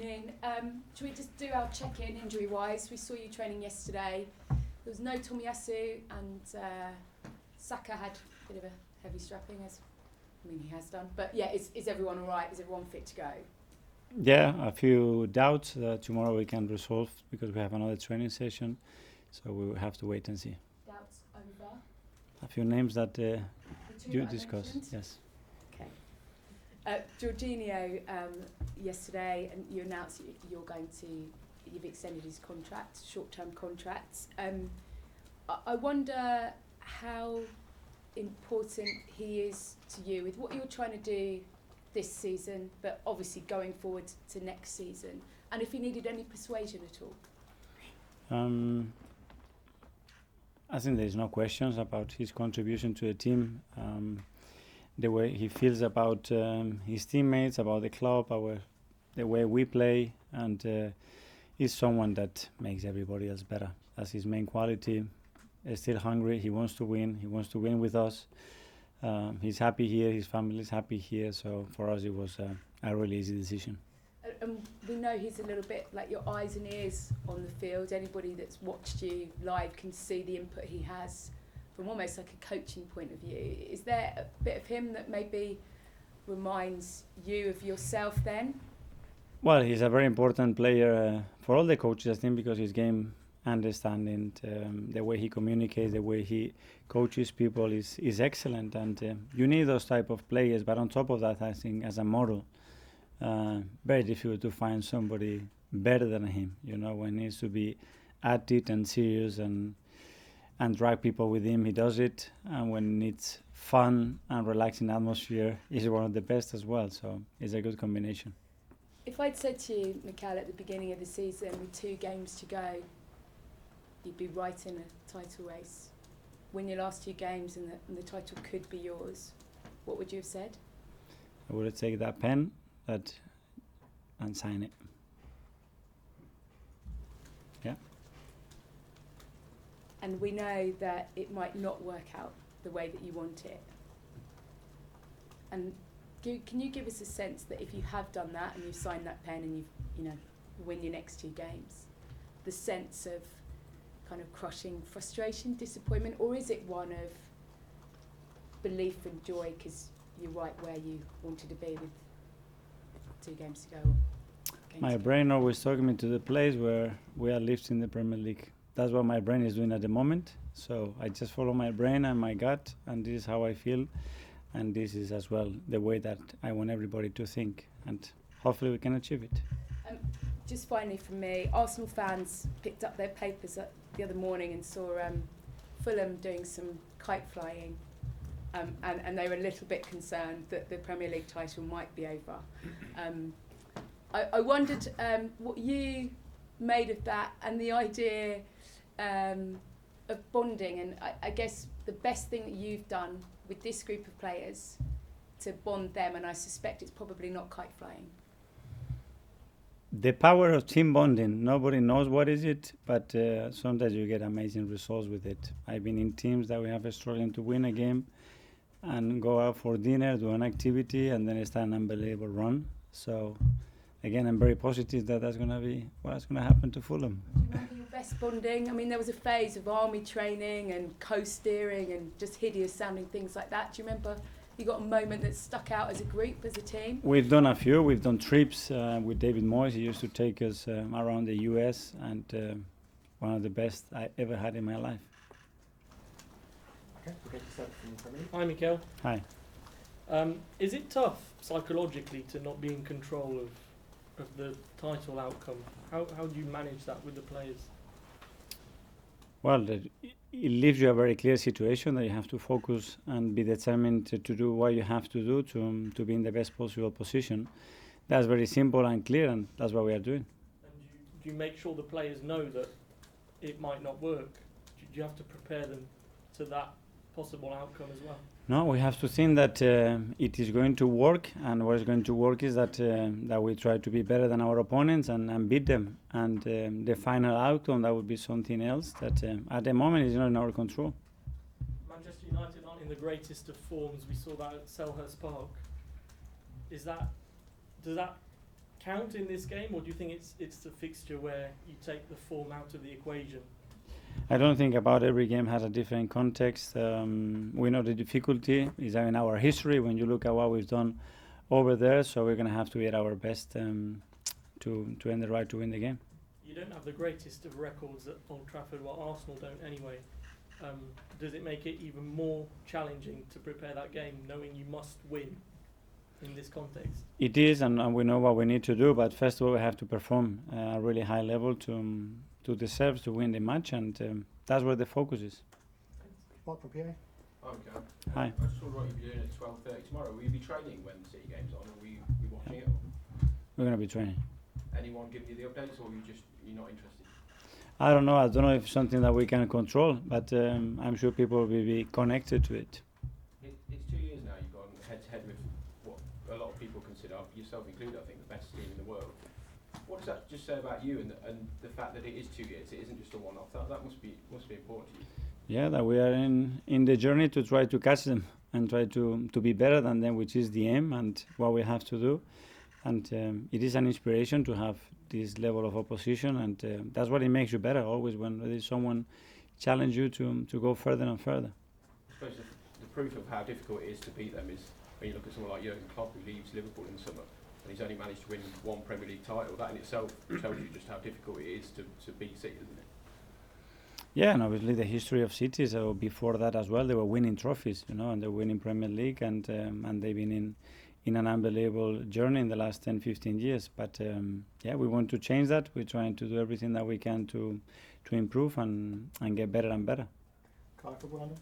afternoon. Should we just do our check-in injury-wise? We saw you training yesterday. There was no Tomiyasu, and Saka had a bit of a heavy strapping, he has done. But yeah, is everyone all right? Is everyone fit to go? Yeah, a few doubts. Tomorrow we can resolve because we have another training session, so we will have to wait and see. Doubts over? A few names that you discussed. Yes. Jorginho, yesterday, and you announced you've extended his contract, short-term contracts. I wonder how important he is to you with what you're trying to do this season, but obviously going forward to next season, and if he needed any persuasion at all. I think there's no questions about his contribution to the team. The way he feels about his teammates, about the club, the way we play, and he's someone that makes everybody else better. That's his main quality. He's still hungry. He wants to win. He wants to win with us. He's happy here. His family is happy here. So for us, it was a really easy decision. And we know he's a little bit like your eyes and ears on the field. Anybody that's watched you live can see the input he has from almost like a coaching point of view. Is there a bit of him that maybe reminds you of yourself then? Well, he's a very important player for all the coaches, I think, because his game understanding, the way he communicates, the way he coaches people is excellent. And you need those type of players. But on top of that, I think as a model, very difficult to find somebody better than him. When he needs to be at it and serious and drag people with him, he does it. And when it's fun and relaxing atmosphere, he's one of the best as well. So it's a good combination. If I'd said to you, Mikel, at the beginning of the season with 2 games to go, you'd be right in a title race, win your last 2 games and the title could be yours, what would you have said? I would have taken that pen and sign it. Yeah. And we know that it might not work out the way that you want it. And can you give us a sense that if you have done that and you've signed that pen and you win your next 2 games, the sense of kind of crushing frustration, disappointment, or is it one of belief and joy because you're right where you wanted to be with 2 games to go? My brain always took me to the place where we are lifting the Premier League. That's what my brain is doing at the moment. So I just follow my brain and my gut, and this is how I feel. And this is as well the way that I want everybody to think. And hopefully we can achieve it. Just finally from me, Arsenal fans picked up their papers the other morning and saw Fulham doing some kite flying. And they were a little bit concerned that the Premier League title might be over. I wondered what you made of that and the idea of bonding, and I guess the best thing that you've done with this group of players to bond them, and I suspect it's probably not kite flying. The power of team bonding, nobody knows what is it, but sometimes you get amazing results with it. I've been in teams that we have struggling to win a game and go out for dinner, do an activity, and then start an unbelievable run. So again, I'm very positive that that's going to be what's going to happen to Fulham. Do you remember your best bonding? I mean, there was a phase of army training and co-steering and just hideous sounding things like that. Do you remember you got a moment that stuck out as a group, as a team? We've done a few. We've done trips with David Moyes. He used to take us around the US, and one of the best I ever had in my life. Okay, Hi, Mikel. Hi. Is it tough psychologically to not be in control of the title outcome? How do you manage that with the players? Well, it leaves you a very clear situation that you have to focus and be determined to do what you have to do to be in the best possible position. That's very simple and clear, and that's what we are doing. And do you make sure the players know that it might not work? Do you have to prepare them to that possible outcome as well? No, we have to think that it is going to work, and what is going to work is that we try to be better than our opponents and beat them. And the final outcome, that would be something else that at the moment is not in our control. Manchester United aren't in the greatest of forms. We saw that at Selhurst Park. Does that count in this game, or do you think it's a fixture where you take the form out of the equation? I don't think about every game has a different context. We know the difficulty is in our history when you look at what we've done over there, so we're going to have to be at our best to earn the right to win the game. You don't have the greatest of records at Old Trafford, while Arsenal don't anyway. Does it make it even more challenging to prepare that game, knowing you must win in this context? It is, and we know what we need to do, but first of all we have to perform at a really high level to deserve to win the match, and that's where the focus is. Mark from PA. Okay. Hi. I just wonder what you'll be doing at 12:30 tomorrow. Will you be training when City game's on, or will you be watching it? We're going to be training. Anyone giving you the updates, or you're not interested? I don't know if it's something that we can control, but I'm sure people will be connected to it. It's 2 years now you've gone head-to-head with what a lot of people consider, yourself included, I think, the best team in the world. What does that just say about you and the fact that it is 2 years, it isn't just a one-off? That must be important to you. Yeah, that we are in the journey to try to catch them and try to be better than them, which is the aim and what we have to do. And it is an inspiration to have this level of opposition, and that's what it makes you better always, when there is someone challenge you to go further and further. I suppose the proof of how difficult it is to beat them is when you look at someone like Jurgen Klopp, who leaves Liverpool in the summer and he's only managed to win one Premier League title. That in itself tells you just how difficult it is to beat City, doesn't it? Yeah, and obviously the history of City, so before that as well, they were winning trophies, and they're winning Premier League, and they've been in an unbelievable journey in the last 10-15 years. But we want to change that. We're trying to do everything that we can to improve and get better and better. Kai from Brandon.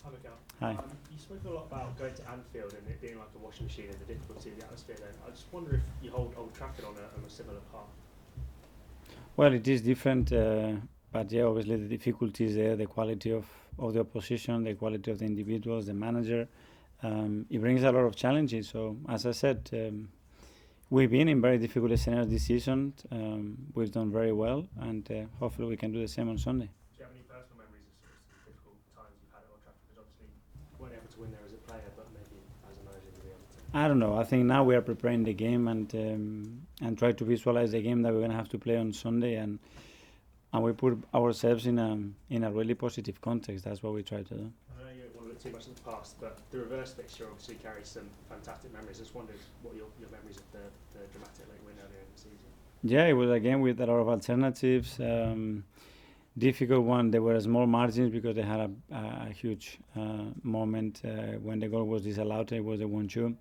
Hi, Mikel. Hi. You spoke a lot about going to Anfield and it being like a washing machine and the difficulty of the atmosphere there. I just wonder if you hold Old Trafford on a similar path. Well, it is different, but yeah, obviously the difficulty is there, the quality of the opposition, the quality of the individuals, the manager. It brings a lot of challenges. So, as I said, we've been in very difficult scenarios this season. We've done very well, and hopefully we can do the same on Sunday. Do you have any personal memories of sort of difficult times you've had at Old Trafford? Because obviously you weren't able to win there as a player, but maybe as a manager you'll be able to. I don't know. I think now we are preparing the game and try to visualize the game that we're going to have to play on Sunday, and we put ourselves in a really positive context. That's what we try to do. I know you don't want to look too much in the past, but the reverse fixture obviously carries some fantastic memories. I just wondered what your memories of the dramatic late win earlier in the season. Yeah, it was a game with a lot of alternatives. Difficult one. There were small margins because they had a huge moment when the goal was disallowed. It was a 1-2.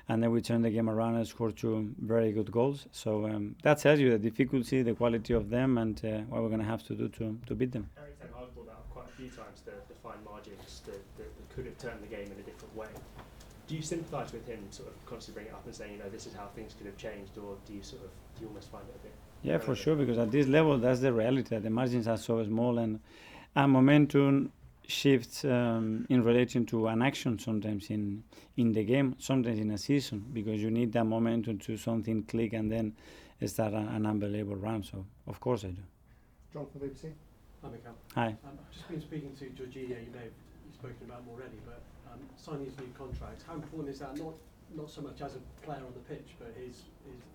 And then we turned the game around and scored 2 very good goals. So that tells you the difficulty, the quality of them, and what we're going to have to do to beat them. Eric Ten Hag brought that up quite a few times, the fine margins that could have turned the game in a different way. Do you sympathise with him sort of constantly bringing it up and saying, this is how things could have changed, or do you almost find it a bit? Yeah, for sure, because at this level, that's the reality. The margins are so small, and momentum shifts in relation to an action sometimes in the game, sometimes in a season, because you need that momentum to something click and then start an unbelievable run. So, of course I do. John from BBC. Hi, Mikel. Hi. I've just been speaking to Jorginho. You've spoken about him already, but signing his new contract, how important is that? Not so much as a player on the pitch, but his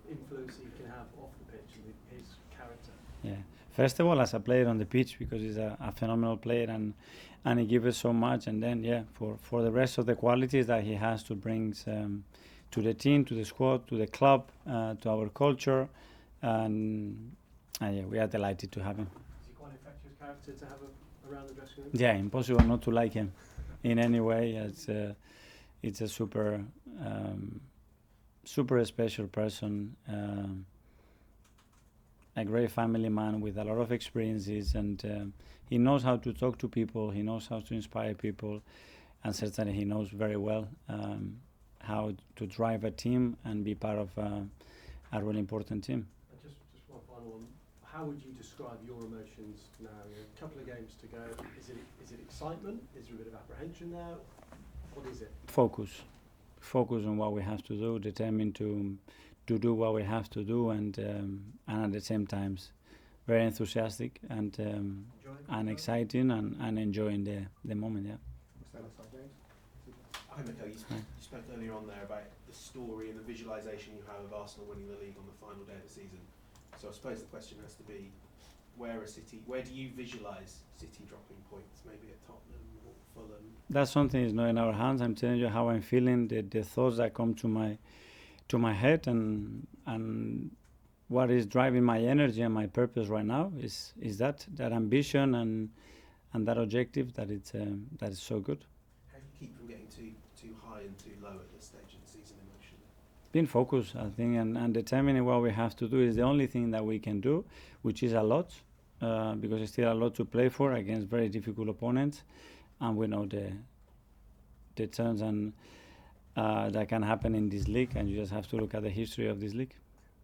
influence he can have off the pitch and his character. Yeah. First of all, as a player on the pitch, because he's a phenomenal player and he gives us so much. And then, for the rest of the qualities that he has to bring to the team, to the squad, to the club, to our culture. And we are delighted to have him. Is he quite an infectious character to have around the dressing room? Yeah, impossible not to like him in any way. It's a super special person. A great family man with a lot of experiences, and he knows how to talk to people, he knows how to inspire people, and certainly he knows very well how to drive a team and be part of a really important team. And just one final one. How would you describe your emotions now? A couple of games to go. Is it excitement? Is there a bit of apprehension there? What is it? Focus on what we have to do, determined to do what we have to do, and at the same time very enthusiastic and exciting and enjoying the moment. Yeah. Hi Mikel, you spoke earlier on there about the story and the visualisation you have of Arsenal winning the league on the final day of the season. So I suppose the question has to be, where do you visualise City dropping points? Maybe at Tottenham or Fulham? That's something is not in our hands. I'm telling you how I'm feeling, the thoughts that come to my head, and what is driving my energy and my purpose right now is that ambition and that objective that is so good. How do you keep from getting too high and too low at this stage of the season emotionally? Being focused, I think, and determining what we have to do is the only thing that we can do, which is a lot, because there's still a lot to play for against very difficult opponents, and we know the turns and that can happen in this league, and you just have to look at the history of this league.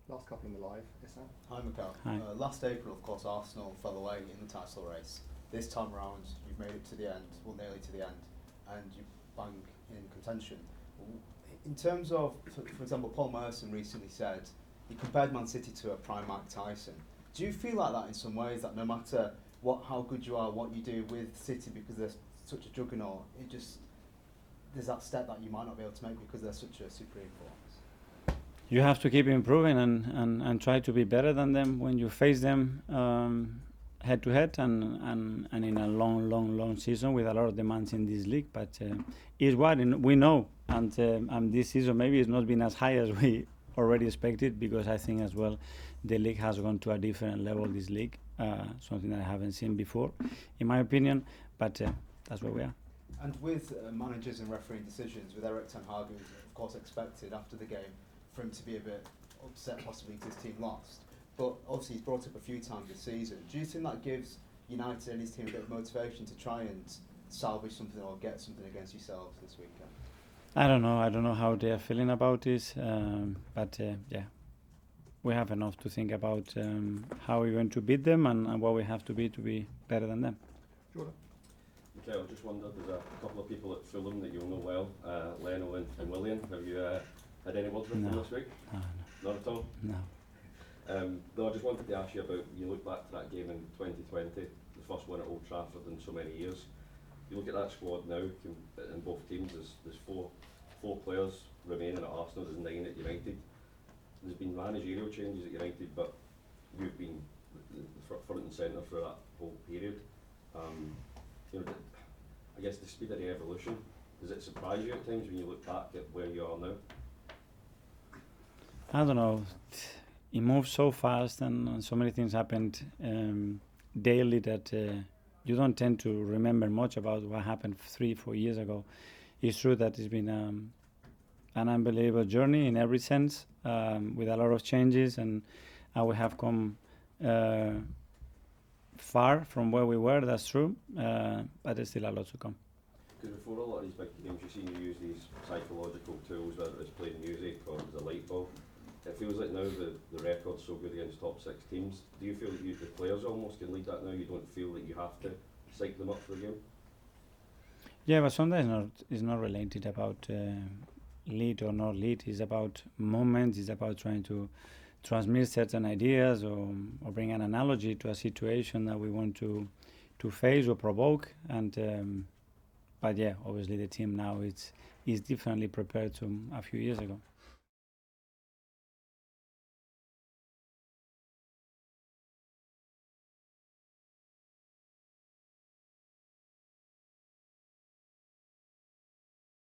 Last couple in the live, Issa. Hi Mikel. Hi. Last April, of course, Arsenal fell away in the title race. This time round, you've made it to the end, well, nearly to the end, and you bang in contention. In terms of, for example, Paul Merson recently said he compared Man City to a prime Mike Tyson. Do you feel like that in some ways, that no matter how good you are, what you do with City, because they're such a juggernaut, there's that step that you might not be able to make because they're such a supreme force? You have to keep improving and try to be better than them when you face them head to head and in a long season with a lot of demands in this league. But it's what we know, and this season maybe it's not been as high as we already expected, because I think as well the league has gone to a different level, this league, something that I haven't seen before, in my opinion. But that's where we are. And with managers and refereeing decisions, with Erik ten Hag, who's of course expected after the game for him to be a bit upset possibly because his team lost, but obviously he's brought up a few times this season. Do you think that gives United and his team a bit of motivation to try and salvage something or get something against yourselves this weekend? I don't know how they are feeling about this, but yeah, we have enough to think about how we're going to beat them and what we have to be better than them. Jordan. Mikel, I just wondered, there's a couple of people at Fulham that you'll know well, Leno and Willian. Have you had any words with them this week? No. Not at all? No. No, I just wanted to ask you about, you look back to that game in 2020, the first one at Old Trafford in so many years. You look at that squad now, in both teams, there's four players remaining at Arsenal, there's 9 at United. There's been managerial changes at United, but you've been the front and centre for that whole period. I guess the speed of the evolution, does it surprise you at times when you look back at where you are now? I don't know. It moves so fast and so many things happened daily that you don't tend to remember much about what happened 3-4 years ago. It's true that it's been an unbelievable journey in every sense, with a lot of changes, and we have come far from where we were, that's true, but there's still a lot to come. Because before a lot of these big games, you've seen you use these psychological tools, whether it's playing music or it's a light bulb. It feels like now the record's so good against top 6 teams. Do you feel that the players almost can lead that now? You don't feel that you have to psych them up for the game? Yeah, but sometimes it's not related about lead or not lead. It's about moments. It's about trying to transmit certain ideas or bring an analogy to a situation that we want to face or provoke. And but yeah, obviously the team now is differently prepared to a few years ago.